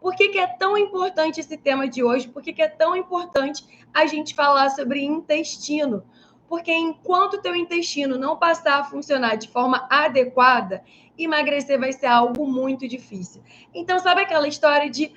Por que é tão importante esse tema de hoje? Por que é tão importante a gente falar sobre intestino? Porque enquanto o teu intestino não passar a funcionar de forma adequada, emagrecer vai ser algo muito difícil. Então, sabe aquela história de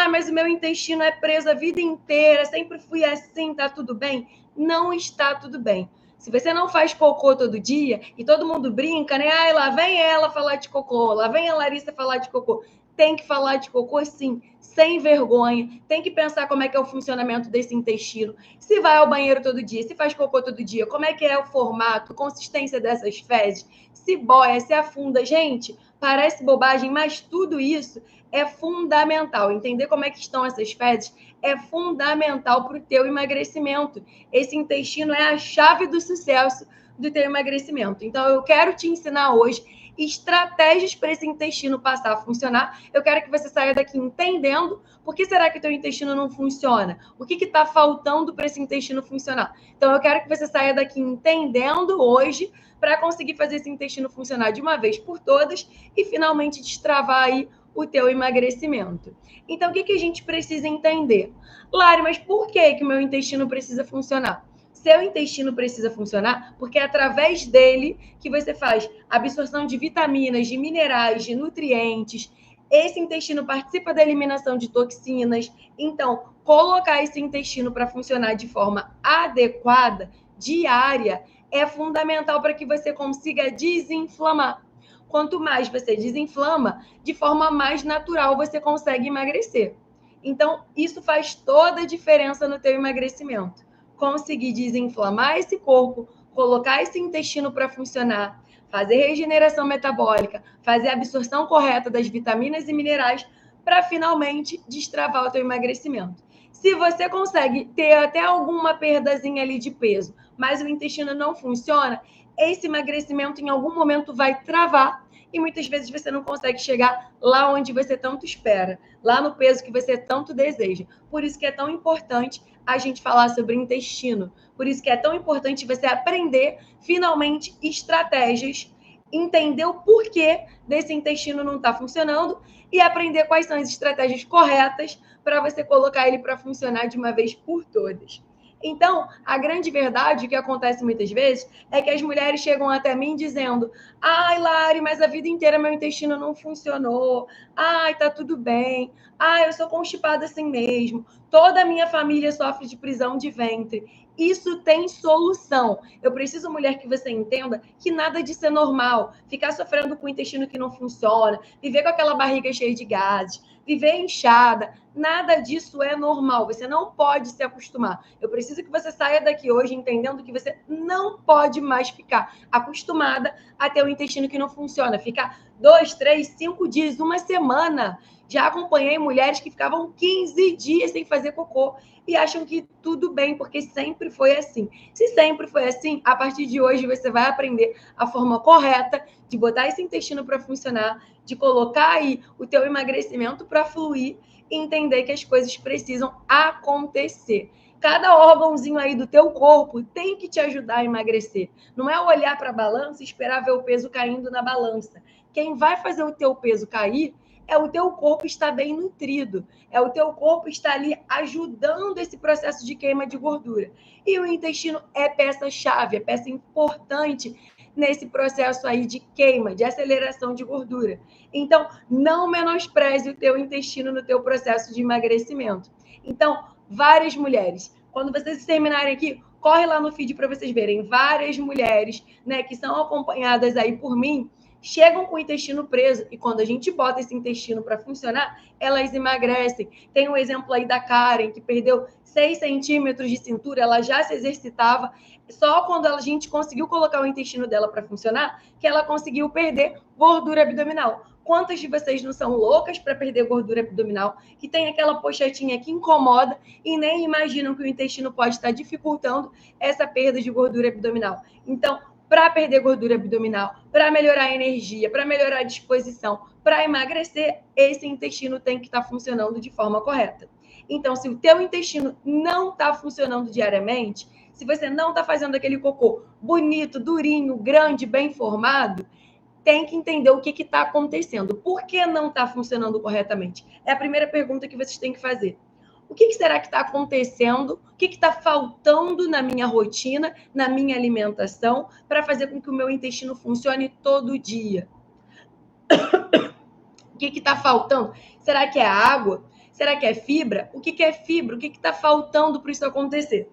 mas o meu intestino é preso a vida inteira, sempre fui assim, tá tudo bem? Não está tudo bem. Se você não faz cocô todo dia, e todo mundo brinca, né? Lá vem ela falar de cocô, lá vem a Larissa falar de cocô. Tem que falar de cocô, sim, sem vergonha. Tem que pensar como é que é o funcionamento desse intestino. Se vai ao banheiro todo dia, se faz cocô todo dia, como é que é o formato, consistência dessas fezes, se boia, se afunda. Gente, parece bobagem, mas tudo isso é fundamental. Entender como é que estão essas fezes é fundamental para o teu emagrecimento. Esse intestino é a chave do sucesso do teu emagrecimento. Então, eu quero te ensinar hoje estratégias para esse intestino passar a funcionar. Eu quero que você saia daqui entendendo por que será que o teu intestino não funciona? O que está faltando para esse intestino funcionar? Então, eu quero que você saia daqui entendendo hoje para conseguir fazer esse intestino funcionar de uma vez por todas e finalmente destravar aí o teu emagrecimento. Então, o que a gente precisa entender? Lari, mas por que o meu intestino precisa funcionar? Seu intestino precisa funcionar porque é através dele que você faz absorção de vitaminas, de minerais, de nutrientes. Esse intestino participa da eliminação de toxinas. Então, colocar esse intestino para funcionar de forma adequada, diária, é fundamental para que você consiga desinflamar. Quanto mais você desinflama, de forma mais natural você consegue emagrecer. Então, isso faz toda a diferença no teu emagrecimento. Conseguir desinflamar esse corpo, colocar esse intestino para funcionar, fazer regeneração metabólica, fazer a absorção correta das vitaminas e minerais para finalmente destravar o teu emagrecimento. Se você consegue ter até alguma perdazinha ali de peso, mas o intestino não funciona, esse emagrecimento em algum momento vai travar e muitas vezes você não consegue chegar lá onde você tanto espera, lá no peso que você tanto deseja. Por isso que é tão importante a gente falar sobre intestino. Por isso que é tão importante você aprender, finalmente, estratégias, entender o porquê desse intestino não está funcionando e aprender quais são as estratégias corretas para você colocar ele para funcionar de uma vez por todas. Então, a grande verdade, o que acontece muitas vezes, é que as mulheres chegam até mim dizendo: Lari, mas a vida inteira meu intestino não funcionou. Tá tudo bem. Eu sou constipada assim mesmo. Toda a minha família sofre de prisão de ventre. Isso tem solução. Eu preciso, mulher, que você entenda que nada disso é normal. Ficar sofrendo com o intestino que não funciona, viver com aquela barriga cheia de gases, viver inchada, nada disso é normal. Você não pode se acostumar. Eu preciso que você saia daqui hoje entendendo que você não pode mais ficar acostumada a ter um intestino que não funciona. Ficar 2, 3, 5 dias, uma semana. Já acompanhei mulheres que ficavam 15 dias sem fazer cocô e acham que tudo bem, porque sempre foi assim. Se sempre foi assim, a partir de hoje você vai aprender a forma correta de botar esse intestino para funcionar, de colocar aí o teu emagrecimento para fluir e entender que as coisas precisam acontecer. Cada órgãozinho aí do teu corpo tem que te ajudar a emagrecer. Não é olhar para a balança e esperar ver o peso caindo na balança. Quem vai fazer o teu peso cair é o teu corpo estar bem nutrido, é o teu corpo estar ali ajudando esse processo de queima de gordura. E o intestino é peça-chave, é peça importante nesse processo aí de queima, de aceleração de gordura. Então, não menospreze o teu intestino no teu processo de emagrecimento. Então, várias mulheres, quando vocês terminarem aqui, corre lá no feed para vocês verem várias mulheres, né, que são acompanhadas aí por mim, chegam com o intestino preso e quando a gente bota esse intestino para funcionar, elas emagrecem. Tem um exemplo aí da Karen, que perdeu 6 centímetros de cintura, ela já se exercitava, só quando a gente conseguiu colocar o intestino dela para funcionar, que ela conseguiu perder gordura abdominal. Quantas de vocês não são loucas para perder gordura abdominal, que tem aquela pochetinha que incomoda e nem imaginam que o intestino pode estar dificultando essa perda de gordura abdominal? Então, para perder gordura abdominal, para melhorar a energia, para melhorar a disposição, para emagrecer, esse intestino tem que estar funcionando de forma correta. Então, se o teu intestino não está funcionando diariamente, se você não está fazendo aquele cocô bonito, durinho, grande, bem formado, tem que entender o que está acontecendo. Por que não está funcionando corretamente? É a primeira pergunta que vocês têm que fazer. O que será que está acontecendo? O que está faltando na minha rotina, na minha alimentação, para fazer com que o meu intestino funcione todo dia? O que está faltando? Será que é água? Será que é fibra? O que é fibra? O que está faltando para isso acontecer?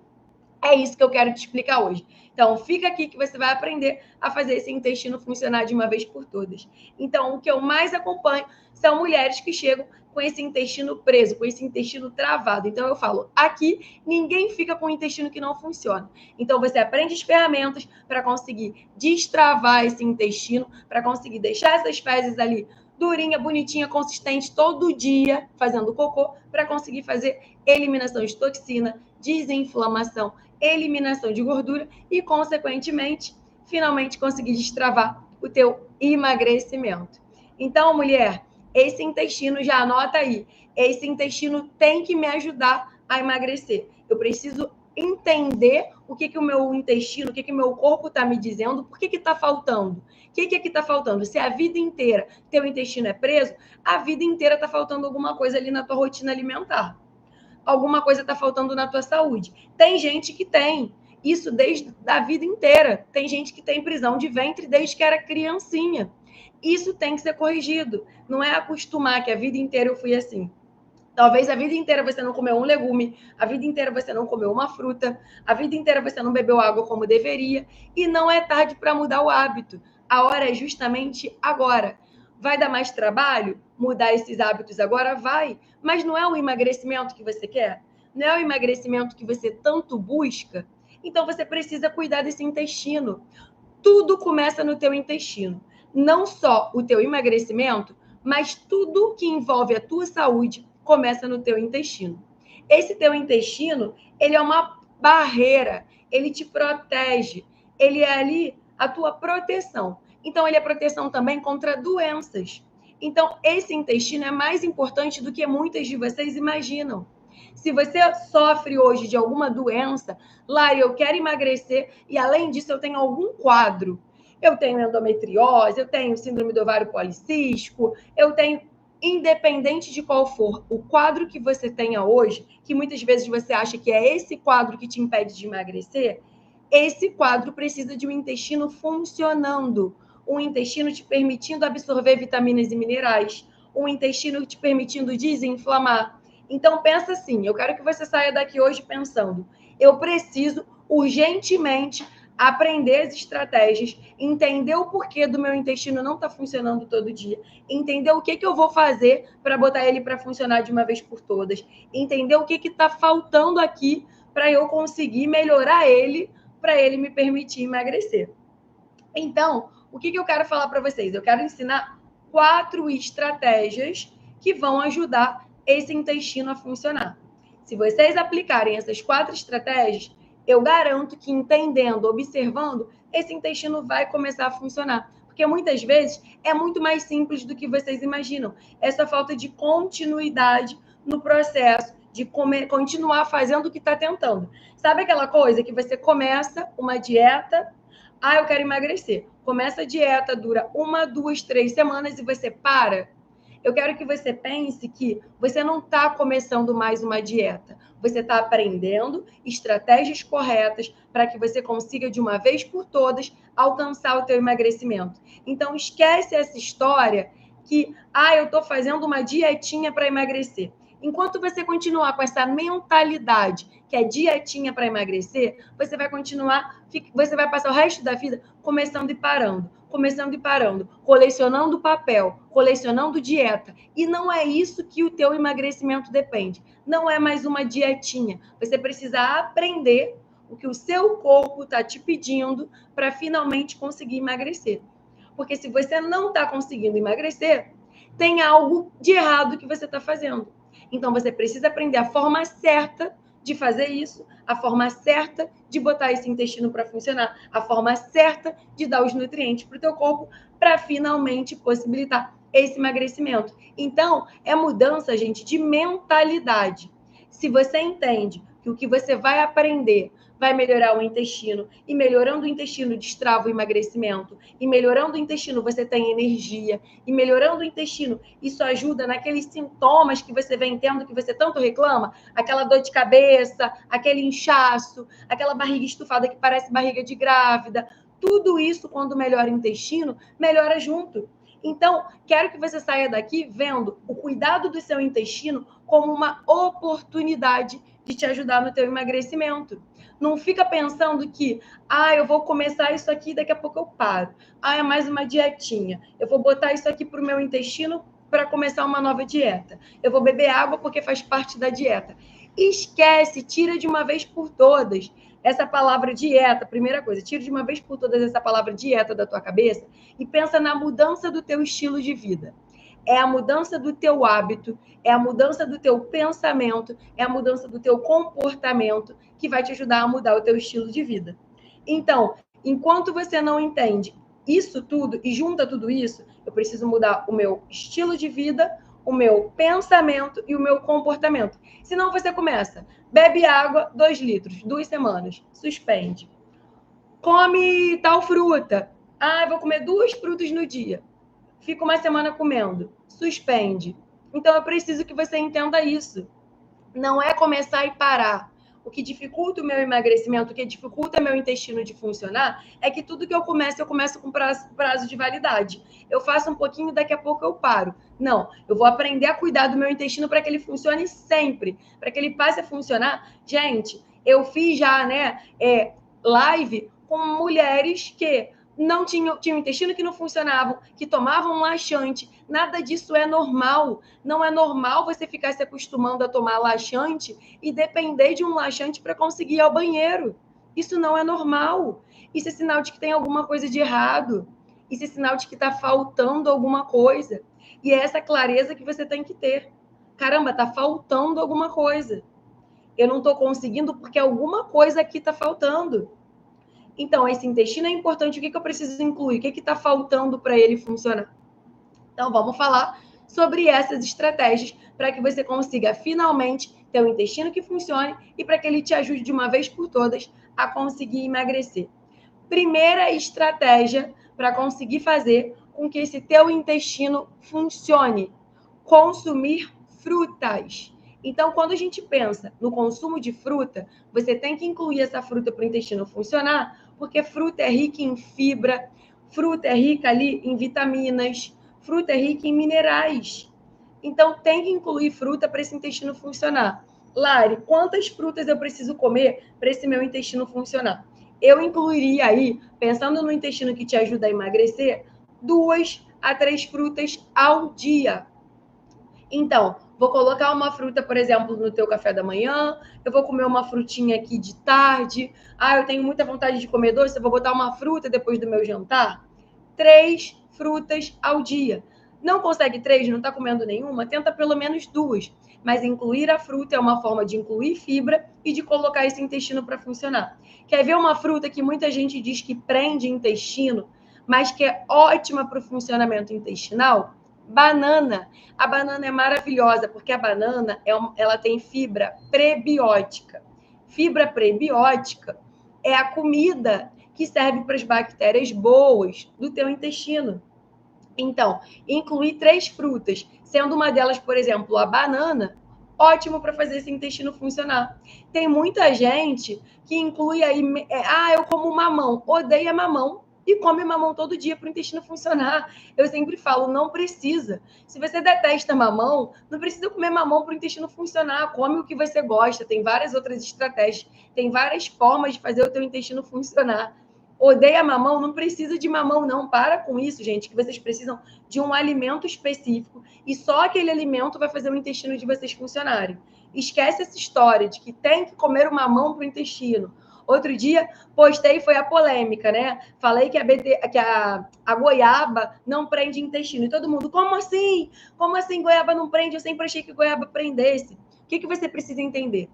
É isso que eu quero te explicar hoje. Então, fica aqui que você vai aprender a fazer esse intestino funcionar de uma vez por todas. Então, o que eu mais acompanho são mulheres que chegam com esse intestino preso, com esse intestino travado. Então, eu falo, aqui ninguém fica com o intestino que não funciona. Então, você aprende as ferramentas para conseguir destravar esse intestino, para conseguir deixar essas fezes ali durinha, bonitinha, consistente, todo dia fazendo cocô, para conseguir fazer eliminação de toxina, desinflamação, eliminação de gordura e, consequentemente, finalmente conseguir destravar o teu emagrecimento. Então, mulher, esse intestino, já anota aí, esse intestino tem que me ajudar a emagrecer. Eu preciso entender o que o meu intestino, o que o meu corpo está me dizendo, por que está faltando. O que está faltando? Se a vida inteira teu intestino é preso, a vida inteira está faltando alguma coisa ali na tua rotina alimentar. Alguma coisa está faltando na tua saúde. Tem gente que tem isso desde a vida inteira. Tem gente que tem prisão de ventre desde que era criancinha. Isso tem que ser corrigido. Não é acostumar que a vida inteira eu fui assim. Talvez a vida inteira você não comeu um legume, a vida inteira você não comeu uma fruta, a vida inteira você não bebeu água como deveria, e não é tarde para mudar o hábito. A hora é justamente agora. Vai dar mais trabalho mudar esses hábitos agora? Vai, mas não é o emagrecimento que você quer? Não é o emagrecimento que você tanto busca? Então você precisa cuidar desse intestino. Tudo começa no teu intestino. Não só o teu emagrecimento, mas tudo que envolve a tua saúde começa no teu intestino. Esse teu intestino, ele é uma barreira, ele te protege, ele é ali a tua proteção. Então, ele é proteção também contra doenças. Então, esse intestino é mais importante do que muitas de vocês imaginam. Se você sofre hoje de alguma doença, Lari, eu quero emagrecer e, além disso, eu tenho algum quadro. Eu tenho endometriose, eu tenho síndrome do ovário policístico, eu tenho, independente de qual for o quadro que você tenha hoje, que muitas vezes você acha que é esse quadro que te impede de emagrecer, esse quadro precisa de um intestino funcionando, um intestino te permitindo absorver vitaminas e minerais, um intestino te permitindo desinflamar. Então, pensa assim, eu quero que você saia daqui hoje pensando, eu preciso urgentemente aprender as estratégias, entender o porquê do meu intestino não está funcionando todo dia, entender o que eu vou fazer para botar ele para funcionar de uma vez por todas, entender o que está faltando aqui para eu conseguir melhorar ele, para ele me permitir emagrecer. Então, o que eu quero falar para vocês? Eu quero ensinar 4 estratégias que vão ajudar esse intestino a funcionar. Se vocês aplicarem essas 4 estratégias, eu garanto que entendendo, observando, esse intestino vai começar a funcionar. Porque muitas vezes é muito mais simples do que vocês imaginam. Essa falta de continuidade no processo, de continuar fazendo o que está tentando. Sabe aquela coisa que você começa uma dieta, eu quero emagrecer. Começa a dieta, dura 1, 2, 3 semanas e você para. Eu quero que você pense que você não está começando mais uma dieta. Você está aprendendo estratégias corretas para que você consiga, de uma vez por todas, alcançar o teu emagrecimento. Então, esquece essa história que, eu estou fazendo uma dietinha para emagrecer. Enquanto você continuar com essa mentalidade que é dietinha para emagrecer, você vai continuar, você vai passar o resto da vida começando e parando, colecionando papel, colecionando dieta. E não é isso que o teu emagrecimento depende. Não é mais uma dietinha. Você precisa aprender o que o seu corpo está te pedindo para finalmente conseguir emagrecer. Porque se você não está conseguindo emagrecer, tem algo de errado que você está fazendo. Então, você precisa aprender a forma certa de fazer isso, a forma certa de botar esse intestino para funcionar, a forma certa de dar os nutrientes para o teu corpo para finalmente possibilitar esse emagrecimento. Então, é mudança, gente, de mentalidade. Se você entende que o que você vai aprender vai melhorar o intestino, e melhorando o intestino destrava o emagrecimento, e melhorando o intestino você tem energia, e melhorando o intestino isso ajuda naqueles sintomas que você vem tendo, que você tanto reclama, aquela dor de cabeça, aquele inchaço, aquela barriga estufada que parece barriga de grávida, tudo isso, quando melhora o intestino, melhora junto. Então, quero que você saia daqui vendo o cuidado do seu intestino como uma oportunidade de te ajudar no teu emagrecimento. Não fica pensando que, eu vou começar isso aqui, daqui a pouco eu paro. É mais uma dietinha. Eu vou botar isso aqui para o meu intestino para começar uma nova dieta. Eu vou beber água porque faz parte da dieta. Esquece, tira de uma vez por todas essa palavra dieta. Primeira coisa, tira de uma vez por todas essa palavra dieta da tua cabeça e pensa na mudança do teu estilo de vida. É a mudança do teu hábito, é a mudança do teu pensamento, é a mudança do teu comportamento que vai te ajudar a mudar o teu estilo de vida. Então, enquanto você não entende isso tudo e junta tudo isso, eu preciso mudar o meu estilo de vida, o meu pensamento e o meu comportamento. Senão você começa, bebe água 2 litros, 2 semanas, suspende. Come tal fruta. Eu vou comer 2 frutas no dia. Fica uma semana comendo, suspende. Então, eu preciso que você entenda isso. Não é começar e parar. O que dificulta o meu emagrecimento, o que dificulta meu intestino de funcionar, é que tudo que eu começo com prazo de validade. Eu faço um pouquinho, daqui a pouco eu paro. Não, eu vou aprender a cuidar do meu intestino para que ele funcione sempre, para que ele passe a funcionar. Gente, eu fiz já, live com mulheres que não tinham intestino que não funcionavam, que tomavam laxante. Nada disso é normal. Não é normal você ficar se acostumando a tomar laxante e depender de um laxante para conseguir ir ao banheiro. Isso não é normal. Isso é sinal de que tem alguma coisa de errado. Isso é sinal de que está faltando alguma coisa. E é essa clareza que você tem que ter. Caramba, está faltando alguma coisa. Eu não estou conseguindo porque alguma coisa aqui está faltando. Então, esse intestino é importante. O que eu preciso incluir? O que está faltando para ele funcionar? Então, vamos falar sobre essas estratégias para que você consiga finalmente ter um intestino que funcione e para que ele te ajude de uma vez por todas a conseguir emagrecer. Primeira estratégia para conseguir fazer com que esse teu intestino funcione: consumir frutas. Então, quando a gente pensa no consumo de fruta, você tem que incluir essa fruta para o intestino funcionar, porque fruta é rica em fibra, fruta é rica ali em vitaminas, fruta é rica em minerais. Então, tem que incluir fruta para esse intestino funcionar. Lari, quantas frutas eu preciso comer para esse meu intestino funcionar? Eu incluiria aí, pensando no intestino que te ajuda a emagrecer, 2 a 3 frutas ao dia. Então, vou colocar uma fruta, por exemplo, no teu café da manhã, eu vou comer uma frutinha aqui de tarde, eu tenho muita vontade de comer doce, eu vou botar uma fruta depois do meu jantar. 3 frutas ao dia. Não consegue 3, não está comendo nenhuma, tenta pelo menos 2. Mas incluir a fruta é uma forma de incluir fibra e de colocar esse intestino para funcionar. Quer ver uma fruta que muita gente diz que prende intestino, mas que é ótima para o funcionamento intestinal? Banana. A banana é maravilhosa, porque a banana ela tem fibra prebiótica. Fibra prebiótica é a comida que serve para as bactérias boas do teu intestino. Então, incluir 3 frutas, sendo uma delas, por exemplo, a banana, ótimo para fazer esse intestino funcionar. Tem muita gente que inclui aí, eu como mamão, odeia mamão e come mamão todo dia para o intestino funcionar. Eu sempre falo, não precisa. Se você detesta mamão, não precisa comer mamão para o intestino funcionar. Come o que você gosta. Tem várias outras estratégias, tem várias formas de fazer o teu intestino funcionar. Odeia mamão? Não precisa de mamão, não. Para com isso, gente, que vocês precisam de um alimento específico e só aquele alimento vai fazer o intestino de vocês funcionarem. Esquece essa história de que tem que comer o mamão para o intestino. Outro dia, postei, foi a polêmica, né? Falei que a goiaba não prende intestino. E todo mundo, como assim? Como assim goiaba não prende? Eu sempre achei que goiaba prendesse. O que você precisa entender?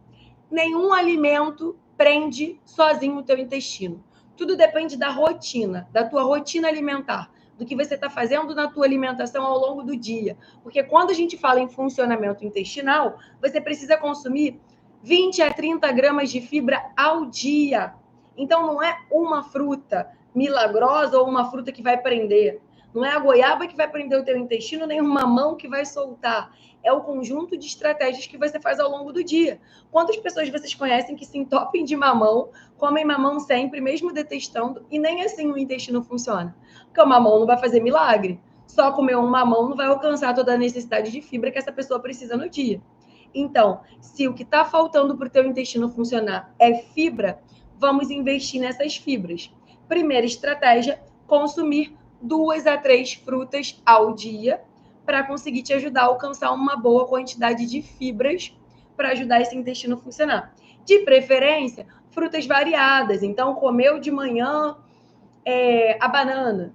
Nenhum alimento prende sozinho o teu intestino. Tudo depende da rotina, da tua rotina alimentar, do que você está fazendo na tua alimentação ao longo do dia. Porque quando a gente fala em funcionamento intestinal, você precisa consumir 20 a 30 gramas de fibra ao dia. Então, não é uma fruta milagrosa ou uma fruta que vai prender. Não é a goiaba que vai prender o teu intestino, nem o mamão que vai soltar. É o conjunto de estratégias que você faz ao longo do dia. Quantas pessoas vocês conhecem que se entopem de mamão, comem mamão sempre, mesmo detestando, e nem assim o intestino funciona? Porque o mamão não vai fazer milagre. Só comer um mamão não vai alcançar toda a necessidade de fibra que essa pessoa precisa no dia. Então, se o que está faltando para o teu intestino funcionar é fibra, vamos investir nessas fibras. Primeira estratégia, consumir 2 a 3 frutas ao dia para conseguir te ajudar a alcançar uma boa quantidade de fibras para ajudar esse intestino a funcionar. De preferência, frutas variadas. Então, comeu de manhã a banana.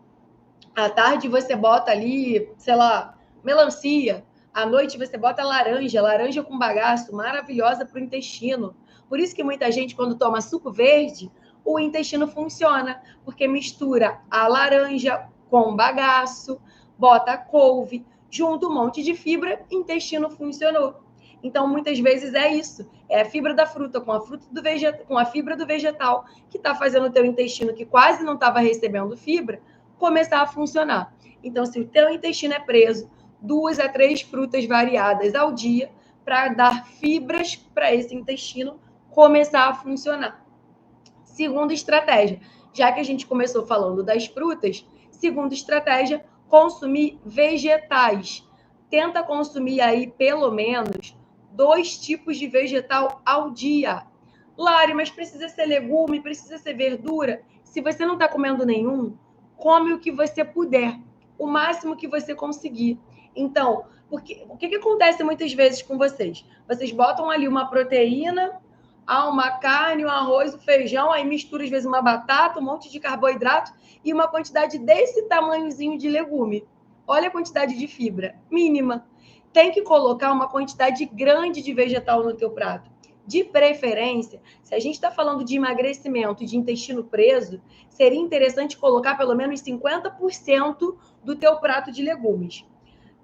À tarde você bota ali, sei lá, melancia. À noite você bota laranja, laranja com bagaço, maravilhosa para o intestino. Por isso que muita gente, quando toma suco verde, o intestino funciona, porque mistura a laranja com bagaço, bota a couve, junta um monte de fibra, intestino funcionou. Então, muitas vezes é isso. É a fibra da fruta com a fibra do vegetal que está fazendo o teu intestino, que quase não estava recebendo fibra, começar a funcionar. Então, se o teu intestino é preso, 2 a 3 frutas variadas ao dia para dar fibras para esse intestino começar a funcionar. Segunda estratégia, já que a gente começou falando das frutas, segunda estratégia, consumir vegetais. Tenta consumir aí pelo menos 2 tipos de vegetal ao dia. Lari, mas precisa ser legume, precisa ser verdura? Se você não está comendo nenhum, come o que você puder, o máximo que você conseguir. Então, o que acontece muitas vezes com vocês? Vocês botam ali uma proteína, uma carne, um arroz, um feijão, aí mistura às vezes uma batata, um monte de carboidrato e uma quantidade desse tamanhozinho de legume. Olha a quantidade de fibra, mínima. Tem que colocar uma quantidade grande de vegetal no teu prato. De preferência, se a gente está falando de emagrecimento e de intestino preso, seria interessante colocar pelo menos 50% do teu prato de legumes.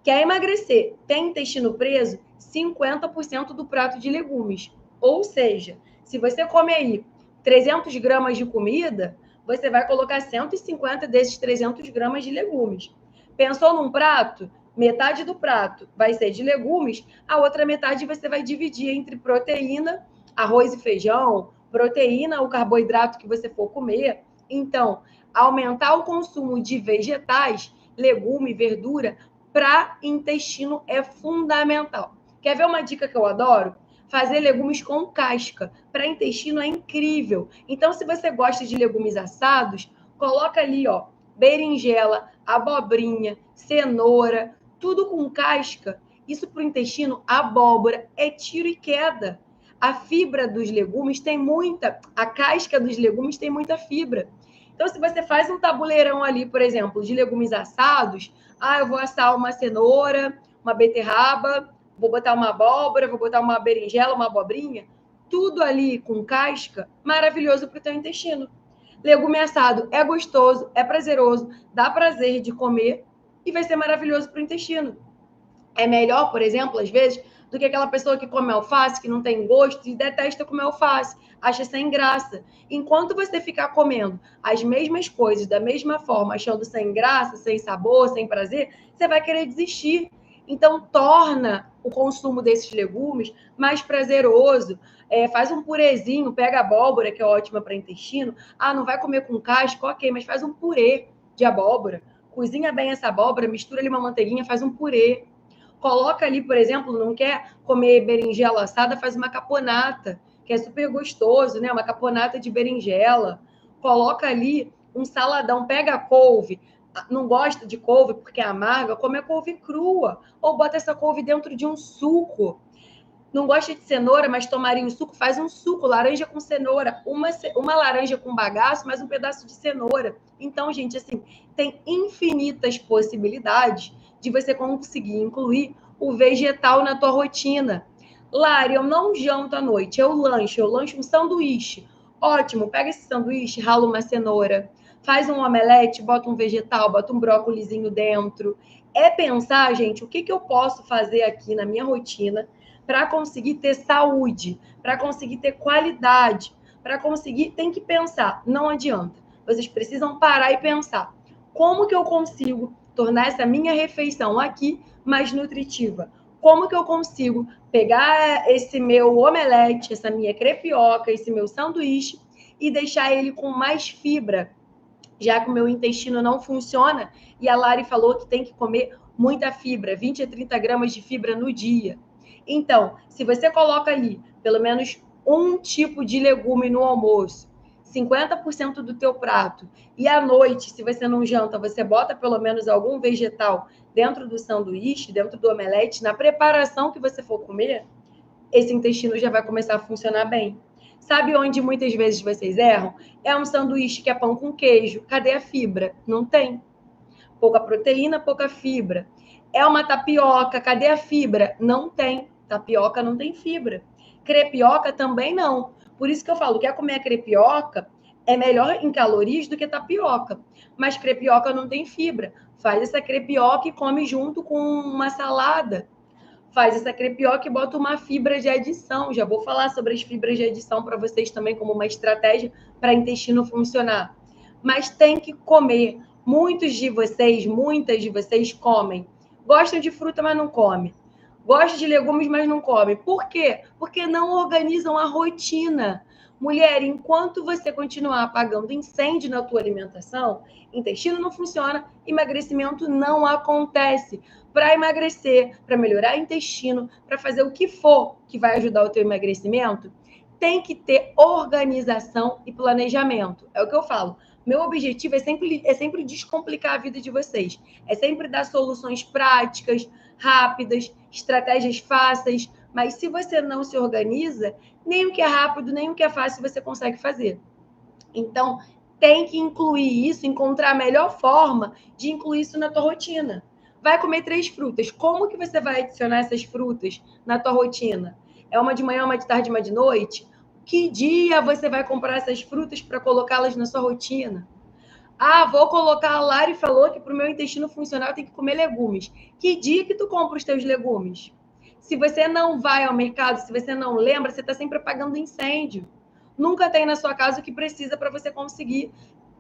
Quer emagrecer, tem intestino preso, 50% do prato de legumes. Ou seja, se você come aí 300 gramas de comida, você vai colocar 150 desses 300 gramas de legumes. Pensou num prato? Metade do prato vai ser de legumes, a outra metade você vai dividir entre proteína, arroz e feijão, proteína, o carboidrato que você for comer. Então, aumentar o consumo de vegetais, legume, verdura, para intestino é fundamental. Quer ver uma dica que eu adoro? Fazer legumes com casca. Para intestino é incrível. Então, se você gosta de legumes assados, coloca ali, ó, berinjela, abobrinha, cenoura, tudo com casca. Isso para o intestino, abóbora, é tiro e queda. A fibra dos legumes tem muita, a casca dos legumes tem muita fibra. Então, se você faz um tabuleirão ali, por exemplo, de legumes assados, eu vou assar uma cenoura, uma beterraba, vou botar uma abóbora, vou botar uma berinjela, uma abobrinha, tudo ali com casca, maravilhoso para o teu intestino. Legume assado é gostoso, é prazeroso, dá prazer de comer e vai ser maravilhoso para o intestino. É melhor, por exemplo, às vezes, do que aquela pessoa que come alface, que não tem gosto e detesta comer alface, acha sem graça. Enquanto você ficar comendo as mesmas coisas da mesma forma, achando sem graça, sem sabor, sem prazer, você vai querer desistir. Então, torna o consumo desses legumes mais prazeroso. Faz um purezinho, pega a abóbora, que é ótima para intestino. Não vai comer com casca? Ok, mas faz um purê de abóbora. Cozinha bem essa abóbora, mistura ali uma manteiguinha, faz um purê. Coloca ali, por exemplo, não quer comer berinjela assada, faz uma caponata, que é super gostoso, né? Uma caponata de berinjela. Coloca ali um saladão, pega a couve, não gosta de couve porque é amarga, come a couve crua, ou bota essa couve dentro de um suco. Não gosta de cenoura, mas tomaria um suco, faz um suco, laranja com cenoura, uma laranja com bagaço, mais um pedaço de cenoura. Então, gente, assim, tem infinitas possibilidades de você conseguir incluir o vegetal na tua rotina. Lari, eu não janto à noite, eu lancho um sanduíche. Ótimo, pega esse sanduíche, rala uma cenoura, faz um omelete, bota um vegetal, bota um brócolizinho dentro. É pensar, gente, o que eu posso fazer aqui na minha rotina para conseguir ter saúde, para conseguir ter qualidade, para conseguir, tem que pensar, não adianta. Vocês precisam parar e pensar, como que eu consigo tornar essa minha refeição aqui mais nutritiva? Como que eu consigo pegar esse meu omelete, essa minha crepioca, esse meu sanduíche e deixar ele com mais fibra, já que o meu intestino não funciona, e a Lari falou que tem que comer muita fibra, 20 a 30 gramas de fibra no dia. Então, se você coloca ali pelo menos um tipo de legume no almoço, 50% do teu prato, e à noite, se você não janta, você bota pelo menos algum vegetal dentro do sanduíche, dentro do omelete, na preparação que você for comer, esse intestino já vai começar a funcionar bem. Sabe onde muitas vezes vocês erram? É um sanduíche que é pão com queijo. Cadê a fibra? Não tem. Pouca proteína, pouca fibra. É uma tapioca. Cadê a fibra? Não tem. Tapioca não tem fibra. Crepioca também não. Por isso que eu falo, quer comer a crepioca, é melhor em calorias do que tapioca. Mas crepioca não tem fibra. Faz essa crepioca e come junto com uma salada. Faz essa crepioca e bota uma fibra de adição. Já vou falar sobre as fibras de adição para vocês também como uma estratégia para o intestino funcionar. Mas tem que comer. Muitas de vocês comem. Gostam de fruta, mas não comem. Gostam de legumes, mas não comem. Por quê? Porque não organizam a rotina. Mulher, enquanto você continuar apagando incêndio na tua alimentação, intestino não funciona, emagrecimento não acontece. Para emagrecer, para melhorar o intestino, para fazer o que for que vai ajudar o teu emagrecimento, tem que ter organização e planejamento. É o que eu falo. Meu objetivo é sempre descomplicar a vida de vocês. É sempre dar soluções práticas, rápidas, estratégias fáceis. Mas se você não se organiza, nem o que é rápido, nem o que é fácil você consegue fazer. Então, tem que incluir isso, encontrar a melhor forma de incluir isso na tua rotina. Vai comer 3 frutas. Como que você vai adicionar essas frutas na tua rotina? É uma de manhã, uma de tarde, uma de noite? Que dia você vai comprar essas frutas para colocá-las na sua rotina? Ah, vou colocar, a Lari falou que para o meu intestino funcional eu tenho que comer legumes. Que dia que tu compra os teus legumes? Se você não vai ao mercado, se você não lembra, você está sempre apagando incêndio. Nunca tem na sua casa o que precisa para você conseguir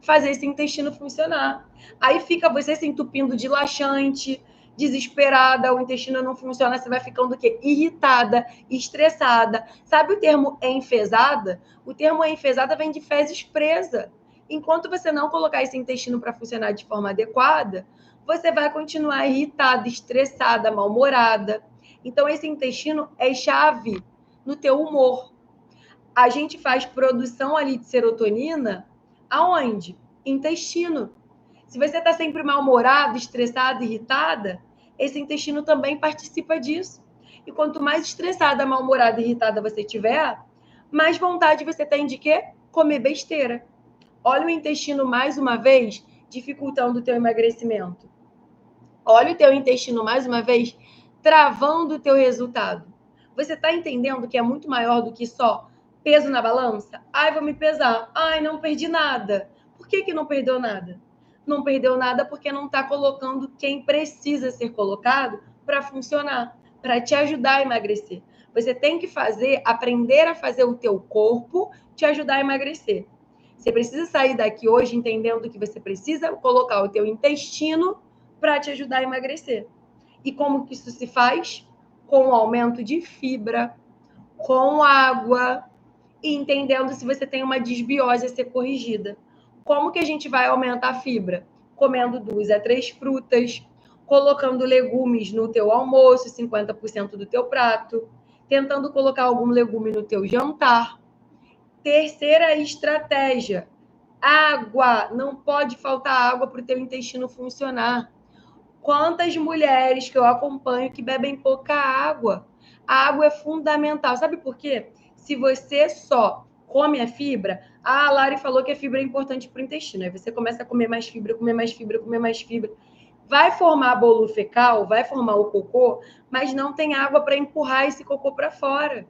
fazer esse intestino funcionar. Aí fica você se entupindo de laxante, desesperada, o intestino não funciona, você vai ficando o quê? Irritada, estressada. Sabe o termo enfesada? O termo enfesada vem de fezes presa. Enquanto você não colocar esse intestino para funcionar de forma adequada, você vai continuar irritada, estressada, mal-humorada. Então, esse intestino é chave no teu humor. A gente faz produção ali de serotonina aonde? Intestino. Se você está sempre mal-humorada, estressada, irritada, esse intestino também participa disso. E quanto mais estressada, mal-humorada, irritada você tiver, mais vontade você tem de quê? Comer besteira. Olha o intestino mais uma vez dificultando o teu emagrecimento. Olha o teu intestino mais uma vez travando o teu resultado. Você está entendendo que é muito maior do que só peso na balança? Ai, vou me pesar. Ai, não perdi nada. Por que não perdeu nada? Não perdeu nada porque não está colocando quem precisa ser colocado para funcionar, para te ajudar a emagrecer. Você tem que aprender a fazer o teu corpo te ajudar a emagrecer. Você precisa sair daqui hoje entendendo que você precisa colocar o teu intestino para te ajudar a emagrecer. E como que isso se faz? Com o aumento de fibra, com água, e entendendo se você tem uma desbiose a ser corrigida. Como que a gente vai aumentar a fibra? Comendo 2 a 3 frutas, colocando legumes no teu almoço, 50% do teu prato, tentando colocar algum legume no teu jantar. Terceira estratégia, água. Não pode faltar água para o teu intestino funcionar. Quantas mulheres que eu acompanho que bebem pouca água? A água é fundamental. Sabe por quê? Se você só come a fibra, a Lari falou que a fibra é importante para o intestino. Aí você começa a comer mais fibra, comer mais fibra, comer mais fibra. Vai formar bolo fecal, vai formar o cocô, mas não tem água para empurrar esse cocô para fora.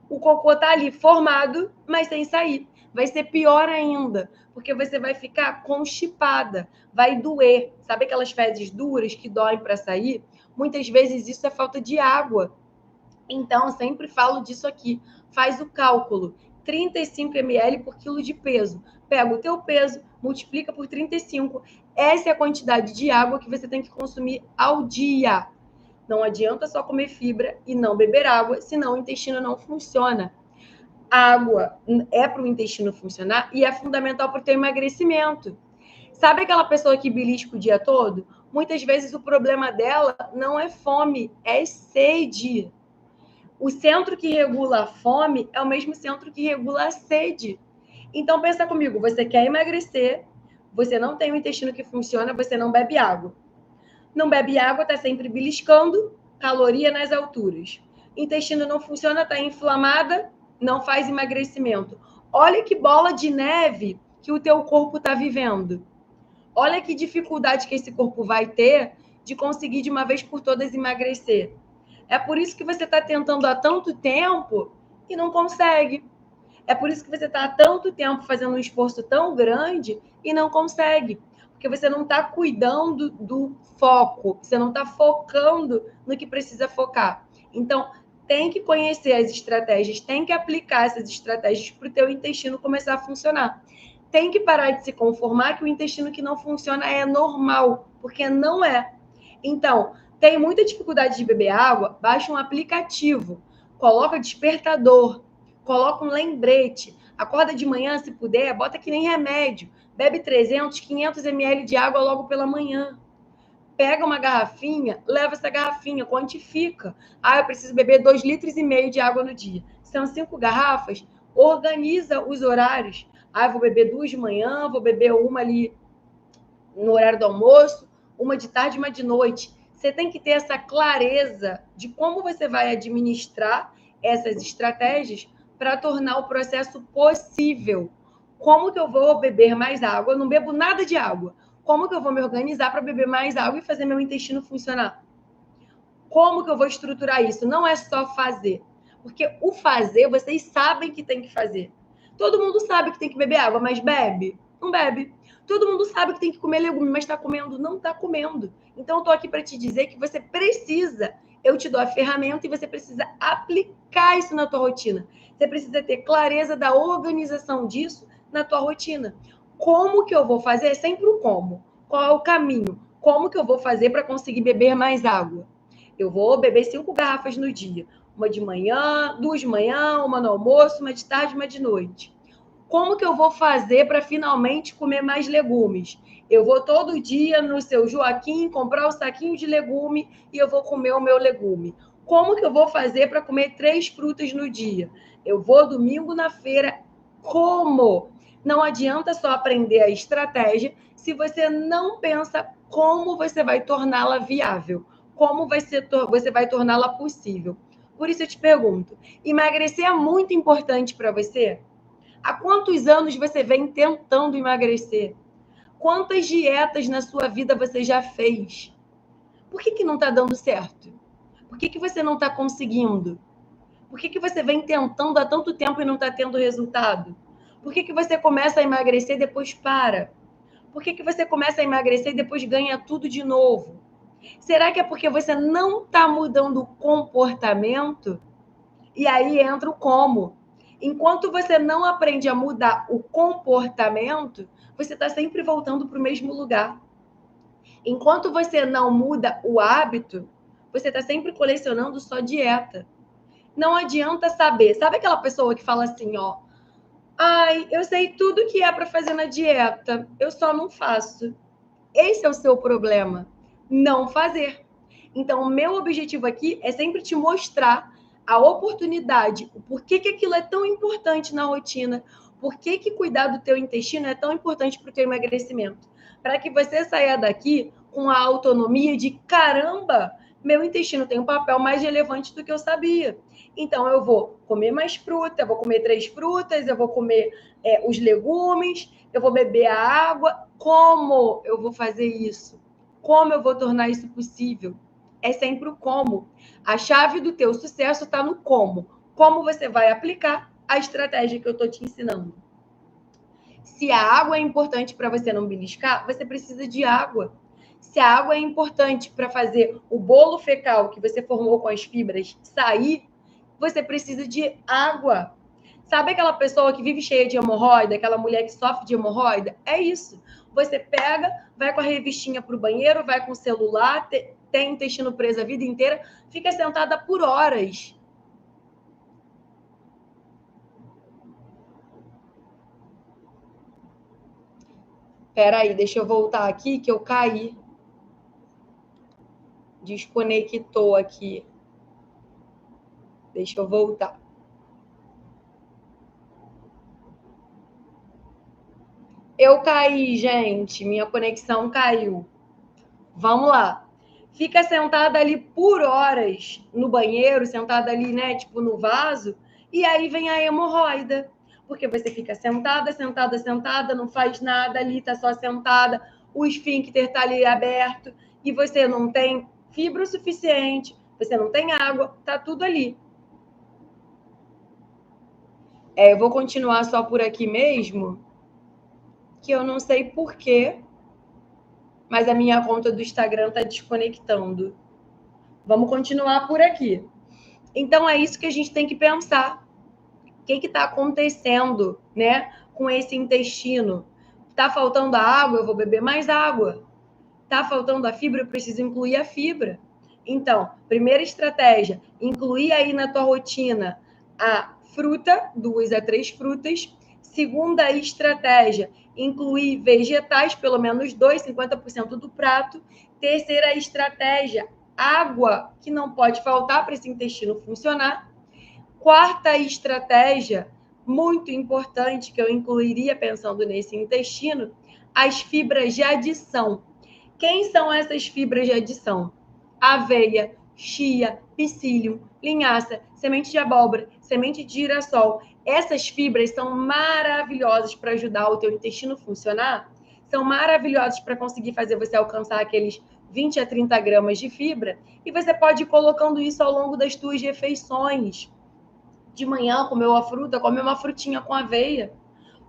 O cocô tá ali formado, mas sem sair. Vai ser pior ainda, porque você vai ficar constipada, vai doer. Sabe aquelas fezes duras que doem para sair? Muitas vezes isso é falta de água. Então, sempre falo disso aqui. Faz o cálculo. 35 ml por quilo de peso. Pega o teu peso, multiplica por 35. Essa é a quantidade de água que você tem que consumir ao dia. Não adianta só comer fibra e não beber água, senão o intestino não funciona. A água é para o intestino funcionar e é fundamental para o teu emagrecimento. Sabe aquela pessoa que belisca o dia todo? Muitas vezes o problema dela não é fome, é sede. O centro que regula a fome é o mesmo centro que regula a sede. Então pensa comigo, você quer emagrecer, você não tem um intestino que funciona, você não bebe água. Não bebe água, está sempre beliscando, caloria nas alturas. Intestino não funciona, está inflamada, não faz emagrecimento. Olha que bola de neve que o teu corpo está vivendo. Olha que dificuldade que esse corpo vai ter de conseguir de uma vez por todas emagrecer. É por isso que você está tentando há tanto tempo e não consegue. É por isso que você está há tanto tempo fazendo um esforço tão grande e não consegue. Porque você não está cuidando do foco, você não está focando no que precisa focar. Então, tem que conhecer as estratégias, tem que aplicar essas estratégias para o teu intestino começar a funcionar. Tem que parar de se conformar que o intestino que não funciona é normal, porque não é. Então, tem muita dificuldade de beber água, baixa um aplicativo, coloca despertador, coloca um lembrete, acorda de manhã, se puder, bota que nem remédio, bebe 300, 500 ml de água logo pela manhã. Pega uma garrafinha, leva essa garrafinha, quantifica. Ah, eu preciso beber 2,5 litros de água no dia. São 5 garrafas, organiza os horários. Ah, eu vou beber 2 de manhã, vou beber uma ali no horário do almoço, uma de tarde, uma de noite. Você tem que ter essa clareza de como você vai administrar essas estratégias para tornar o processo possível. Como que eu vou beber mais água? Eu não bebo nada de água. Como que eu vou me organizar para beber mais água e fazer meu intestino funcionar? Como que eu vou estruturar isso? Não é só fazer. Porque o fazer, vocês sabem que tem que fazer. Todo mundo sabe que tem que beber água, mas bebe? Não bebe. Todo mundo sabe que tem que comer legume, mas está comendo? Não está comendo. Então, eu estou aqui para te dizer que você precisa, eu te dou a ferramenta e você precisa aplicar isso na tua rotina. Você precisa ter clareza da organização disso na tua rotina. Como que eu vou fazer? É sempre o como. Qual é o caminho? Como que eu vou fazer para conseguir beber mais água? Eu vou beber 5 garrafas no dia. Uma de manhã, 2 de manhã, uma no almoço, uma de tarde, uma de noite. Como que eu vou fazer para finalmente comer mais legumes? Eu vou todo dia no seu Joaquim comprar um saquinho de legume e eu vou comer o meu legume. Como que eu vou fazer para comer 3 frutas no dia? Eu vou domingo na feira. Como? Não adianta só aprender a estratégia se você não pensa como você vai torná-la viável, como você vai torná-la possível. Por isso eu te pergunto, emagrecer é muito importante para você? Há quantos anos você vem tentando emagrecer? Quantas dietas na sua vida você já fez? Por que não está dando certo? Por que você não está conseguindo? Por que você vem tentando há tanto tempo e não está tendo resultado? Por que você começa a emagrecer e depois para? Por que você começa a emagrecer e depois ganha tudo de novo? Será que é porque você não está mudando o comportamento? E aí entra o como. Enquanto você não aprende a mudar o comportamento, você está sempre voltando para o mesmo lugar. Enquanto você não muda o hábito, você está sempre colecionando só dieta. Não adianta saber. Sabe aquela pessoa que fala assim, ó, ai, eu sei tudo que é para fazer na dieta, eu só não faço. Esse é o seu problema, não fazer. Então, o meu objetivo aqui é sempre te mostrar a oportunidade, o porquê que aquilo é tão importante na rotina, por que cuidar do teu intestino é tão importante para o teu emagrecimento. Para que você saia daqui com a autonomia de, caramba, meu intestino tem um papel mais relevante do que eu sabia. Então, eu vou comer mais fruta, eu vou comer 3 frutas, eu vou comer os legumes, eu vou beber a água. Como eu vou fazer isso? Como eu vou tornar isso possível? É sempre o como. A chave do teu sucesso está no como. Como você vai aplicar a estratégia que eu estou te ensinando. Se a água é importante para você não beliscar, você precisa de água. Se a água é importante para fazer o bolo fecal que você formou com as fibras sair, você precisa de água. Sabe aquela pessoa que vive cheia de hemorroida, aquela mulher que sofre de hemorroida? É isso. Você pega, vai com a revistinha para o banheiro, vai com o celular, tem intestino preso a vida inteira, fica sentada por horas. Peraí, deixa eu voltar aqui que eu caí. Desconectou aqui. Deixa eu voltar. Eu caí, gente. Minha conexão caiu. Vamos lá. Fica sentada ali por horas no banheiro, sentada ali, né, tipo no vaso, e aí vem a hemorroida. Porque você fica sentada, sentada, sentada, não faz nada ali, tá só sentada, o esfíncter tá ali aberto, e você não tem fibra o suficiente, você não tem água, tá tudo ali. Eu vou continuar só por aqui mesmo, que eu não sei porquê, mas a minha conta do Instagram tá desconectando. Vamos continuar por aqui. Então, é isso que a gente tem que pensar. O que está acontecendo, né, com esse intestino? Está faltando a água? Eu vou beber mais água. Está faltando a fibra? Eu preciso incluir a fibra. Então, primeira estratégia, incluir aí na tua rotina a fruta, 2 a 3 frutas. Segunda estratégia, incluir vegetais, pelo menos 2, 50% do prato. Terceira estratégia, água, que não pode faltar para esse intestino funcionar. Quarta estratégia, muito importante, que eu incluiria pensando nesse intestino, as fibras de adição. Quem são essas fibras de adição? Aveia, chia, psyllium, linhaça, semente de abóbora, semente de girassol. Essas fibras são maravilhosas para ajudar o teu intestino a funcionar, são maravilhosas para conseguir fazer você alcançar aqueles 20 a 30 gramas de fibra, e você pode ir colocando isso ao longo das tuas refeições. De manhã, comeu a fruta, comeu uma frutinha com aveia.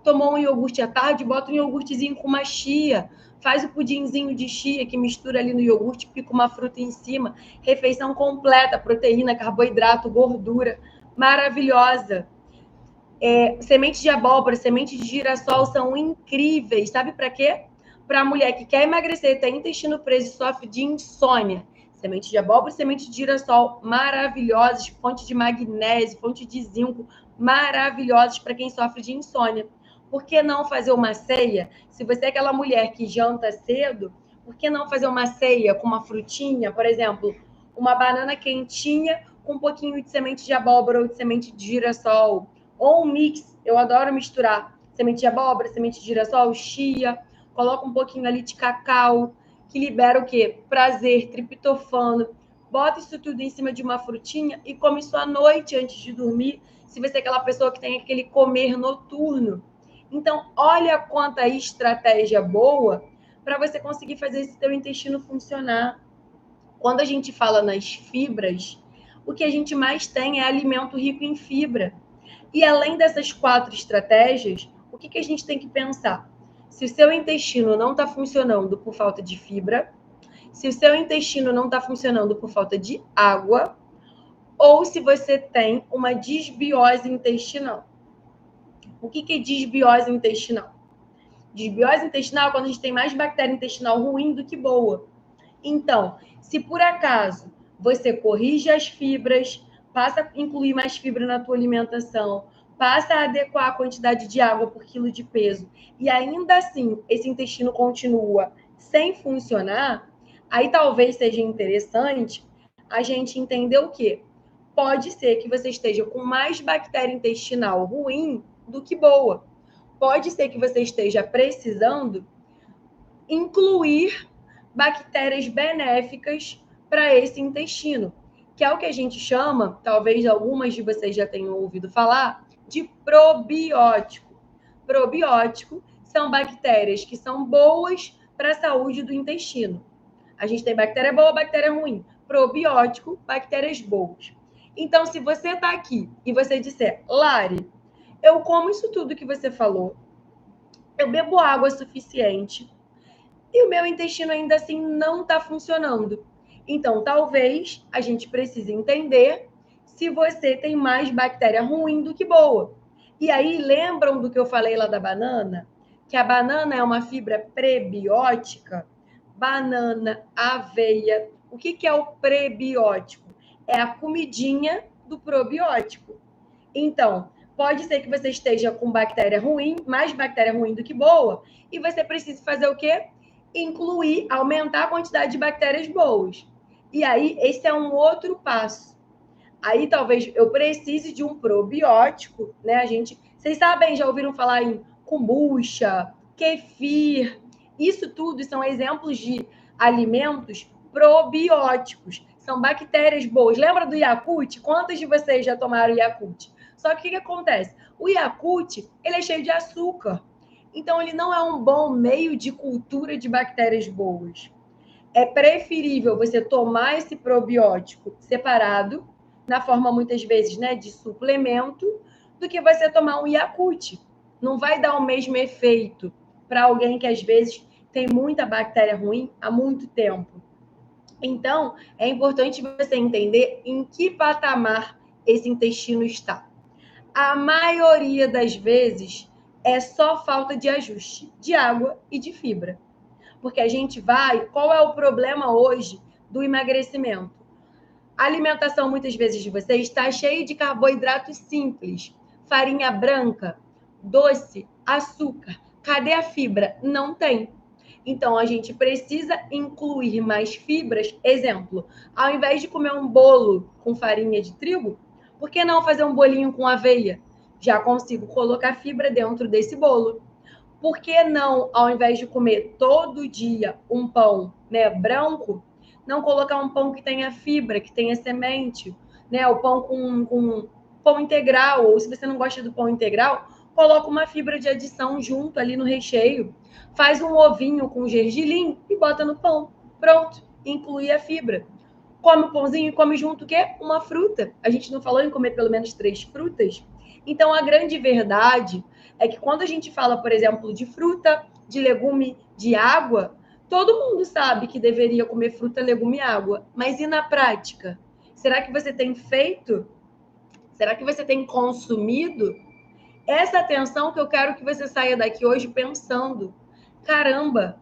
Tomou um iogurte à tarde, bota um iogurtezinho com uma chia. Faz o pudinzinho de chia que mistura ali no iogurte, pica uma fruta em cima. Refeição completa, proteína, carboidrato, gordura. Maravilhosa. Semente de abóbora, semente de girassol são incríveis. Sabe para quê? Para a mulher que quer emagrecer, tem intestino preso e sofre de insônia. Semente de abóbora e semente de girassol, maravilhosas, fonte de magnésio, fonte de zinco, maravilhosas para quem sofre de insônia. Por que não fazer uma ceia? Se você é aquela mulher que janta cedo, por que não fazer uma ceia com uma frutinha, por exemplo, uma banana quentinha com um pouquinho de semente de abóbora ou de semente de girassol, ou um mix? Eu adoro misturar semente de abóbora, semente de girassol, chia, coloca um pouquinho ali de cacau, que libera o quê? Prazer, triptofano. Bota isso tudo em cima de uma frutinha e come isso à noite antes de dormir, se você é aquela pessoa que tem aquele comer noturno. Então, olha quanta estratégia boa para você conseguir fazer esse teu intestino funcionar. Quando a gente fala nas fibras, o que a gente mais tem é alimento rico em fibra. E além dessas 4 estratégias, o que a gente tem que pensar? Se o seu intestino não está funcionando por falta de fibra, se o seu intestino não está funcionando por falta de água, ou se você tem uma disbiose intestinal. O que é disbiose intestinal? Disbiose intestinal é quando a gente tem mais bactéria intestinal ruim do que boa. Então, se por acaso você corrige as fibras, passa a incluir mais fibra na tua alimentação, passa a adequar a quantidade de água por quilo de peso, e ainda assim esse intestino continua sem funcionar, aí talvez seja interessante a gente entender o quê? Pode ser que você esteja com mais bactéria intestinal ruim do que boa. Pode ser que você esteja precisando incluir bactérias benéficas para esse intestino, que é o que a gente chama, talvez algumas de vocês já tenham ouvido falar, de probiótico. Probiótico são bactérias que são boas para a saúde do intestino. A gente tem bactéria boa, bactéria ruim. Probiótico, bactérias boas. Então, se você está aqui e você disser, Lari, eu como isso tudo que você falou, eu bebo água suficiente, e o meu intestino ainda assim não está funcionando. Então, talvez a gente precise entender se você tem mais bactéria ruim do que boa. E aí, lembram do que eu falei lá da banana? Que a banana é uma fibra prebiótica? Banana, aveia. O que é o prebiótico? É a comidinha do probiótico. Então, pode ser que você esteja com bactéria ruim, mais bactéria ruim do que boa, e você precisa fazer o quê? Incluir, aumentar a quantidade de bactérias boas. E aí, esse é um outro passo. Aí talvez eu precise de um probiótico, né? Vocês sabem, já ouviram falar em kombucha, kefir? Isso tudo são exemplos de alimentos probióticos. São bactérias boas. Lembra do Yakult? Quantos de vocês já tomaram Yakult? Só que o que acontece? O Yakult, ele é cheio de açúcar. Então, ele não é um bom meio de cultura de bactérias boas. É preferível você tomar esse probiótico separado, na forma, muitas vezes, né, de suplemento, do que você tomar um Yakult. Não vai dar o mesmo efeito para alguém que, às vezes, tem muita bactéria ruim há muito tempo. Então, é importante você entender em que patamar esse intestino está. A maioria das vezes é só falta de ajuste de água e de fibra. Porque a gente vai... Qual é o problema hoje do emagrecimento? A alimentação, muitas vezes, de vocês está cheia de carboidratos simples. Farinha branca, doce, açúcar. Cadê a fibra? Não tem. Então, a gente precisa incluir mais fibras. Exemplo, ao invés de comer um bolo com farinha de trigo, por que não fazer um bolinho com aveia? Já consigo colocar fibra dentro desse bolo. Por que não, ao invés de comer todo dia um pão, né, branco, não colocar um pão que tenha fibra, que tenha semente, né? O pão com pão integral, ou se você não gosta do pão integral, coloca uma fibra de adição junto ali no recheio, faz um ovinho com gergelim e bota no pão. Pronto, inclui a fibra. Come o pãozinho e come junto o quê? Uma fruta. A gente não falou em comer pelo menos 3 frutas? Então, a grande verdade é que quando a gente fala, por exemplo, de fruta, de legume, de água, todo mundo sabe que deveria comer fruta, legume e água. Mas e na prática? Será que você tem feito? Será que você tem consumido? Essa atenção que eu quero que você saia daqui hoje pensando. Caramba,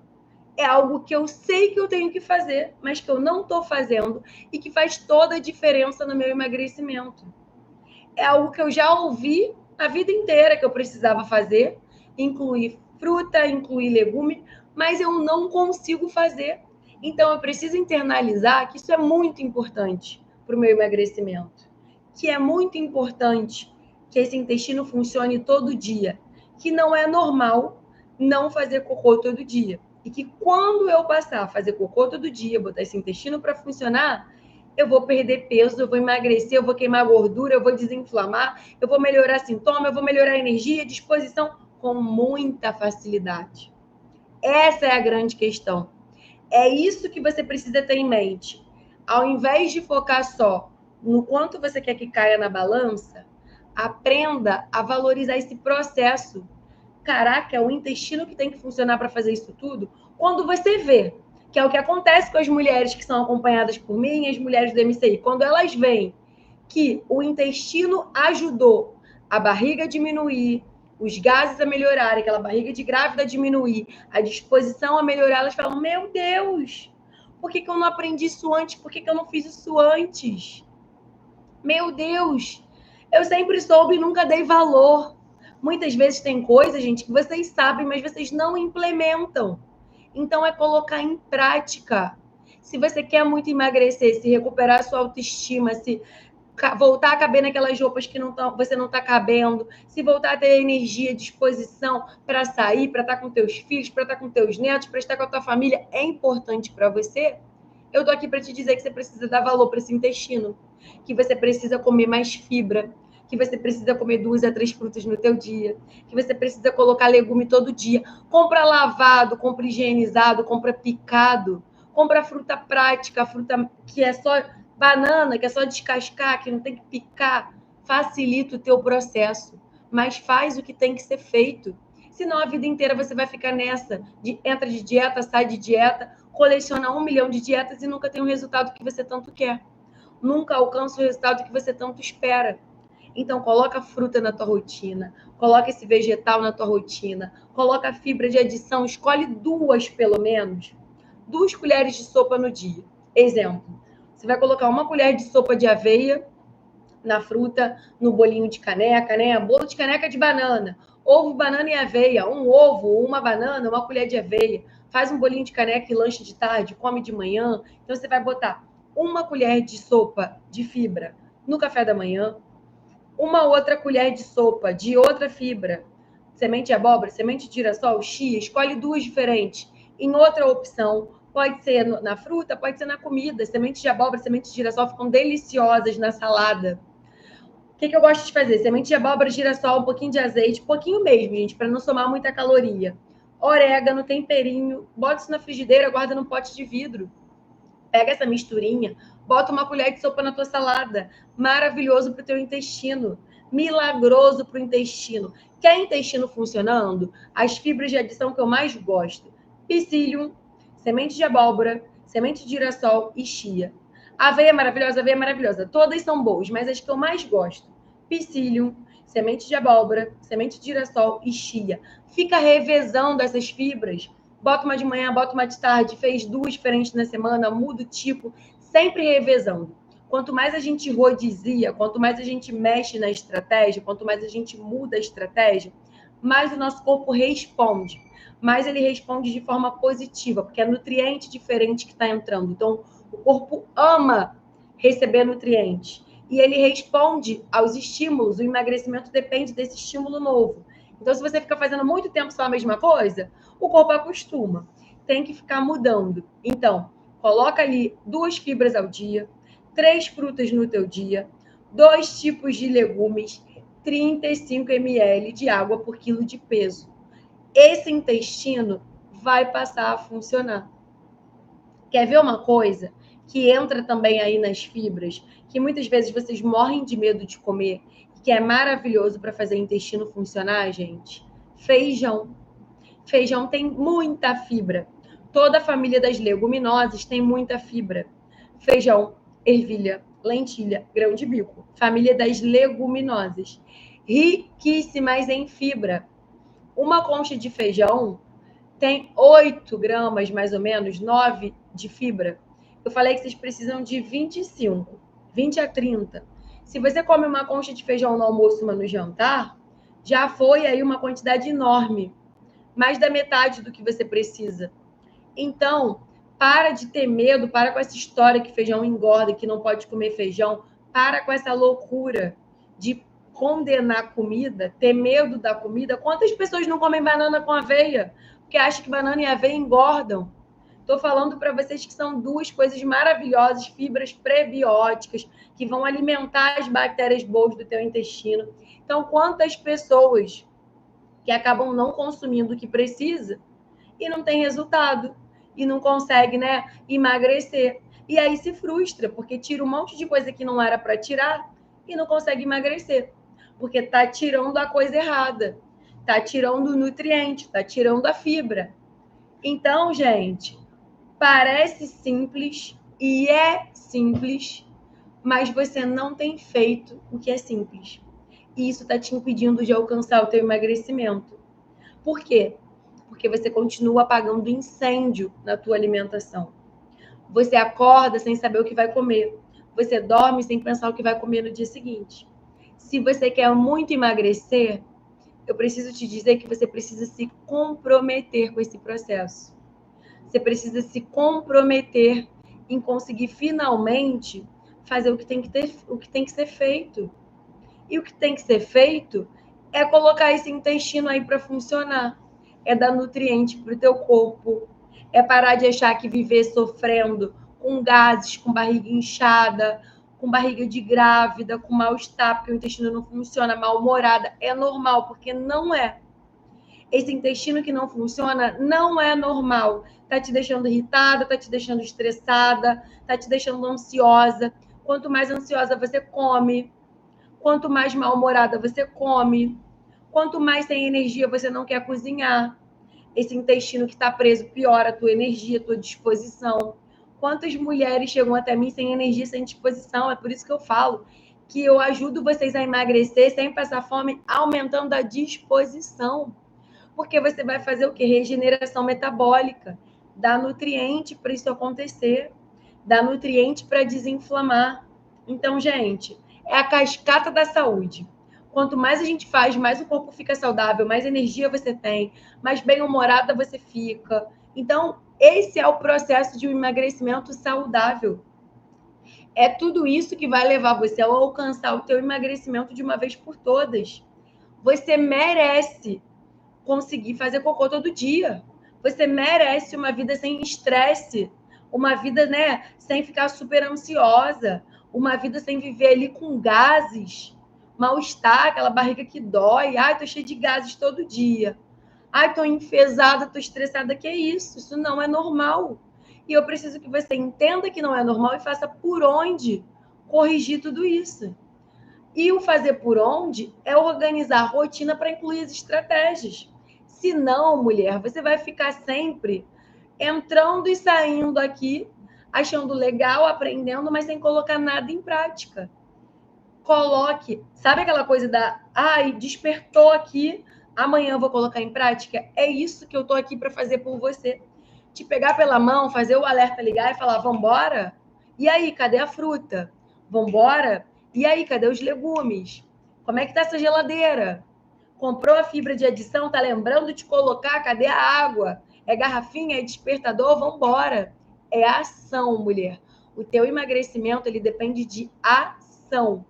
é algo que eu sei que eu tenho que fazer, mas que eu não estou fazendo e que faz toda a diferença no meu emagrecimento. É algo que eu já ouvi a vida inteira que eu precisava fazer, incluir fruta, incluir legume, mas eu não consigo fazer. Então, eu preciso internalizar que isso é muito importante para o meu emagrecimento, que é muito importante que esse intestino funcione todo dia, que não é normal não fazer cocô todo dia. E que quando eu passar a fazer cocô todo dia, botar esse intestino para funcionar, eu vou perder peso, eu vou emagrecer, eu vou queimar gordura, eu vou desinflamar, eu vou melhorar sintoma, eu vou melhorar a energia, disposição, com muita facilidade. Essa é a grande questão. É isso que você precisa ter em mente. Ao invés de focar só no quanto você quer que caia na balança, aprenda a valorizar esse processo. Caraca, é o intestino que tem que funcionar para fazer isso tudo. Quando você vê, que é o que acontece com as mulheres que são acompanhadas por mim, as mulheres do MCI, quando elas veem que o intestino ajudou a barriga a diminuir, os gases a melhorarem, aquela barriga de grávida a diminuir, a disposição a melhorar, elas falam, meu Deus, por que eu não aprendi isso antes? Por que eu não fiz isso antes? Meu Deus, eu sempre soube e nunca dei valor. Muitas vezes tem coisa, gente, que vocês sabem, mas vocês não implementam. Então, é colocar em prática. Se você quer muito emagrecer, se recuperar a sua autoestima, se voltar a caber naquelas roupas que você não está cabendo, se voltar a ter energia, disposição para sair, para estar com teus filhos, para estar com teus netos, para estar com a tua família, é importante para você, eu tô aqui para te dizer que você precisa dar valor para esse intestino, que você precisa comer mais fibra, que você precisa comer 2 a 3 frutas no teu dia, que você precisa colocar legume todo dia. Compra lavado, compra higienizado, compra picado, compra fruta prática, fruta que é só banana, que é só descascar, que não tem que picar. Facilita o teu processo, mas faz o que tem que ser feito. Senão a vida inteira você vai ficar nessa, entra de dieta, sai de dieta, coleciona 1 milhão de dietas e nunca tem o resultado que você tanto quer. nunca alcança o resultado que você tanto espera. Então, coloca fruta na tua rotina, coloca esse vegetal na tua rotina, coloca fibra de adição, escolhe 2 pelo menos, 2 colheres de sopa no dia. Exemplo, você vai colocar 1 colher de sopa de aveia na fruta, no bolinho de caneca, né? Bolo de caneca de banana, ovo, banana e aveia, um ovo, uma banana, 1 colher de aveia. Faz um bolinho de caneca e lanche de tarde, come de manhã. Então, você vai botar 1 colher de sopa de fibra no café da manhã, 1 outra colher de sopa de outra fibra, semente de abóbora, semente de girassol, chia, escolhe 2 diferentes. Em outra opção, pode ser na fruta, pode ser na comida. Semente de abóbora, semente de girassol ficam deliciosas na salada. O que eu gosto de fazer? Semente de abóbora, girassol, um pouquinho de azeite, pouquinho mesmo, gente, para não somar muita caloria. Orégano, temperinho, bota isso na frigideira, guarda num pote de vidro. Pega essa misturinha, bota 1 colher de sopa na tua salada. Maravilhoso para o teu intestino. Milagroso para o intestino. Quer intestino funcionando? As fibras de adição que eu mais gosto. Psyllium, semente de abóbora, semente de girassol e chia. Aveia maravilhosa, aveia maravilhosa. Todas são boas, mas as que eu mais gosto. Psyllium, semente de abóbora, semente de girassol e chia. Fica revezando essas fibras. Bota uma de manhã, bota uma de tarde, fez 2 diferentes na semana, muda o tipo, sempre revezando. Quanto mais a gente rodizia, quanto mais a gente mexe na estratégia, quanto mais a gente muda a estratégia, mais o nosso corpo responde. Mais ele responde de forma positiva, porque é nutriente diferente que está entrando. Então, o corpo ama receber nutrientes. E ele responde aos estímulos. O emagrecimento depende desse estímulo novo. Então, se você fica fazendo muito tempo só a mesma coisa, o corpo acostuma. Tem que ficar mudando. Então, coloca ali 2 fibras ao dia, 3 frutas no teu dia, 2 tipos de legumes, 35 ml de água por quilo de peso. Esse intestino vai passar a funcionar. Quer ver uma coisa que entra também aí nas fibras, que muitas vezes vocês morrem de medo de comer, que é maravilhoso para fazer o intestino funcionar, gente? Feijão. Feijão tem muita fibra. Toda a família das leguminosas tem muita fibra. Feijão, ervilha, lentilha, grão de bico. Família das leguminosas. Riquíssimas em fibra. Uma concha de feijão tem 8 gramas, mais ou menos, 9 de fibra. Eu falei que vocês precisam de 25, 20 a 30. Se você come uma concha de feijão no almoço, uma no jantar, já foi aí uma quantidade enorme. Mais da metade do que você precisa. Então, para de ter medo, para com essa história que feijão engorda, que não pode comer feijão, para com essa loucura de condenar comida, ter medo da comida. Quantas pessoas não comem banana com aveia? Porque acham que banana e aveia engordam. Estou falando para vocês que são 2 coisas maravilhosas, fibras prebióticas, que vão alimentar as bactérias boas do teu intestino. Então, quantas pessoas que acabam não consumindo o que precisa e não tem resultado, e não consegue, né, emagrecer. E aí se frustra, porque tira um monte de coisa que não era para tirar e não consegue emagrecer, porque tá tirando a coisa errada, tá tirando o nutriente, tá tirando a fibra. Então, gente, parece simples e é simples, mas você não tem feito o que é simples. E isso está te impedindo de alcançar o teu emagrecimento. Por quê? Porque você continua apagando incêndio na tua alimentação. Você acorda sem saber o que vai comer. Você dorme sem pensar o que vai comer no dia seguinte. Se você quer muito emagrecer, eu preciso te dizer que você precisa se comprometer com esse processo. Você precisa se comprometer em conseguir finalmente fazer o que tem que ser feito. E o que tem que ser feito é colocar esse intestino aí para funcionar. É dar nutriente para o teu corpo. É parar de achar que viver sofrendo com gases, com barriga inchada, com barriga de grávida, com mal-estar, porque o intestino não funciona, mal-humorada. É normal, porque não é. Esse intestino que não funciona não é normal. Tá te deixando irritada, tá te deixando estressada, tá te deixando ansiosa. Quanto mais ansiosa você come, quanto mais mal-humorada você come, quanto mais sem energia você não quer cozinhar. Esse intestino que está preso piora a tua energia, a tua disposição. Quantas mulheres chegam até mim sem energia, sem disposição? É por isso que eu falo que eu ajudo vocês a emagrecer sem passar fome, aumentando a disposição. Porque você vai fazer o quê? Regeneração metabólica. Dá nutriente para isso acontecer. Dá nutriente para desinflamar. Então, gente, é a cascata da saúde. Quanto mais a gente faz, mais o corpo fica saudável, mais energia você tem, mais bem-humorada você fica. Então, esse é o processo de um emagrecimento saudável. É tudo isso que vai levar você a alcançar o teu emagrecimento de uma vez por todas. Você merece conseguir fazer cocô todo dia. Você merece uma vida sem estresse, uma vida, né, sem ficar super ansiosa, uma vida sem viver ali com gases, mal-estar, aquela barriga que dói. Ai, tô cheia de gases todo dia. Ai, tô enfesada, tô estressada. Que é isso? Isso não é normal. E eu preciso que você entenda que não é normal e faça por onde corrigir tudo isso. E o fazer por onde é organizar a rotina para incluir as estratégias. Se não, mulher, você vai ficar sempre entrando e saindo aqui, achando legal, aprendendo, mas sem colocar nada em prática. Coloque, sabe aquela coisa da, ai, despertou aqui, amanhã eu vou colocar em prática? É isso que eu tô aqui para fazer por você. Te pegar pela mão, fazer o alerta ligar e falar, vambora? E aí, cadê a fruta? Vambora? E aí, cadê os legumes? Como é que tá essa geladeira? Comprou a fibra de adição, tá lembrando de colocar? Cadê a água? É garrafinha? É despertador? Vambora. É ação, mulher. O teu emagrecimento, ele depende de ação.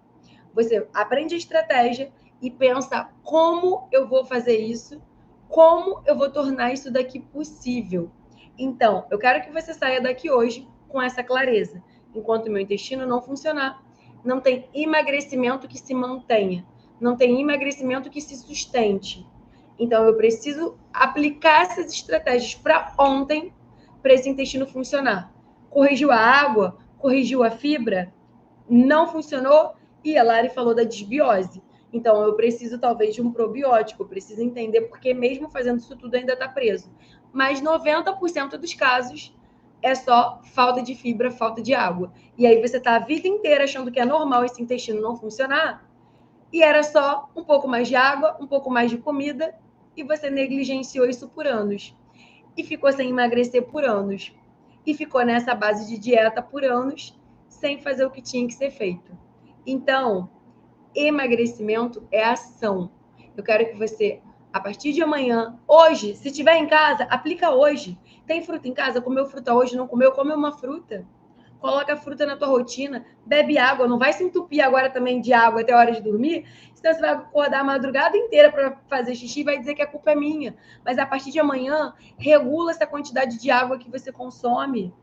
Você aprende a estratégia e pensa como eu vou fazer isso, como eu vou tornar isso daqui possível. Então, eu quero que você saia daqui hoje com essa clareza. Enquanto o meu intestino não funcionar, não tem emagrecimento que se mantenha, não tem emagrecimento que se sustente. Então, eu preciso aplicar essas estratégias para ontem, para esse intestino funcionar. Corrigiu a água, corrigiu a fibra, não funcionou, e a Lari falou da desbiose. Então, eu preciso talvez de um probiótico, eu preciso entender porque mesmo fazendo isso tudo ainda está preso. Mas 90% dos casos é só falta de fibra, falta de água. E aí você está a vida inteira achando que é normal esse intestino não funcionar, e era só um pouco mais de água, um pouco mais de comida, e você negligenciou isso por anos. E ficou sem emagrecer por anos. E ficou nessa base de dieta por anos, sem fazer o que tinha que ser feito. Então, emagrecimento é ação. Eu quero que você, a partir de amanhã, hoje, se tiver em casa, aplica hoje. Tem fruta em casa? Comeu fruta hoje? Não comeu? Come uma fruta. Coloca a fruta na tua rotina, bebe água, não vai se entupir agora também de água até a hora de dormir, senão você vai acordar a madrugada inteira para fazer xixi e vai dizer que a culpa é minha. Mas a partir de amanhã, regula essa quantidade de água que você consome.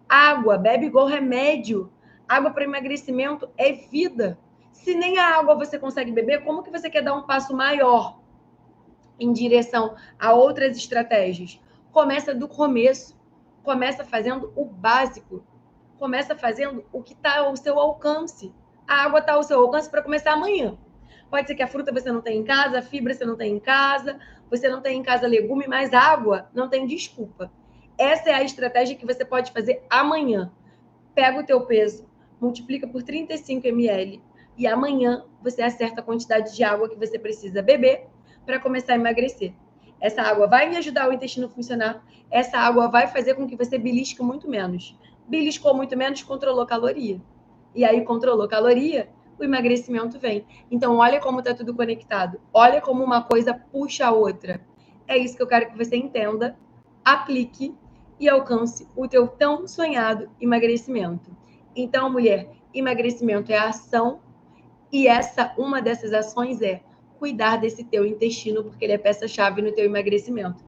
Água, bebe igual remédio. Água para emagrecimento é vida. Se nem a água você consegue beber, como que você quer dar um passo maior em direção a outras estratégias? Começa do começo. Começa fazendo o básico. Começa fazendo o que está ao seu alcance. A água está ao seu alcance para começar amanhã. Pode ser que a fruta você não tenha em casa, a fibra você não tenha em casa, você não tem em casa legume, mas água não tem desculpa. Essa é a estratégia que você pode fazer amanhã. Pega o teu peso, multiplica por 35 ml e amanhã você acerta a quantidade de água que você precisa beber para começar a emagrecer. Essa água vai me ajudar o intestino a funcionar. Essa água vai fazer com que você belisque muito menos. Beliscou muito menos, controlou caloria. E aí, controlou caloria, o emagrecimento vem. Então, olha como está tudo conectado. Olha como uma coisa puxa a outra. É isso que eu quero que você entenda, aplique e alcance o teu tão sonhado emagrecimento. Então, mulher, emagrecimento é ação e uma dessas ações é cuidar desse teu intestino, porque ele é peça-chave no teu emagrecimento.